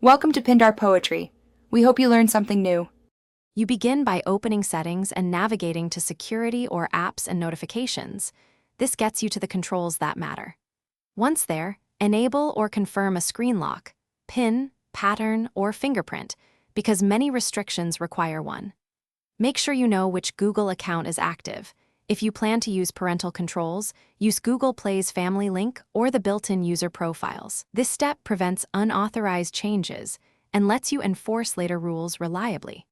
Welcome to Pindar Poetry. We hope you learned something new. You begin by opening settings and navigating to security or apps and notifications. This gets you to the controls that matter. Once there, enable or confirm a screen lock, PIN, pattern, or fingerprint, because many restrictions require one. Make sure you know which Google account is active. If you plan to use parental controls, use Google Play's family link or the built-in user profiles. This step prevents unauthorized changes and lets you enforce later rules reliably.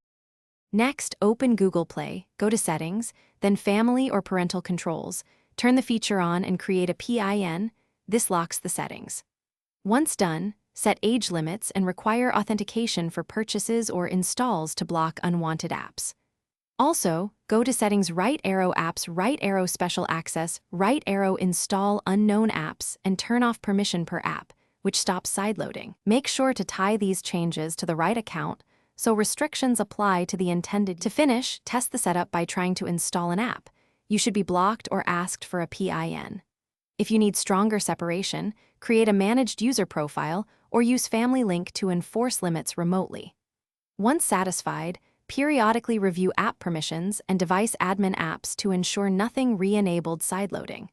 Next, open Google Play, go to Settings, then Family or Parental Controls, turn the feature on and create a PIN. This locks the settings. Once done, set age limits and require authentication for purchases or installs to block unwanted apps. Also, go to Settings, right arrow Apps, right arrow Special Access, right arrow Install Unknown Apps, and turn off Permission per app, which stops sideloading. Make sure to tie these changes to the right account so restrictions apply to the intended. To finish, test the setup by trying to install an app. You should be blocked or asked for a PIN. If you need stronger separation, create a managed user profile or use Family Link to enforce limits remotely. Once satisfied, periodically review app permissions and device admin apps to ensure nothing re-enabled sideloading.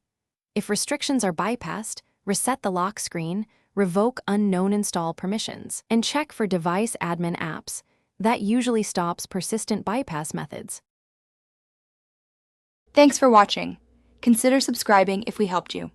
If restrictions are bypassed, reset the lock screen, revoke unknown install permissions, and check for device admin apps. That usually stops persistent bypass methods. Thanks for watching. Consider subscribing if we helped you.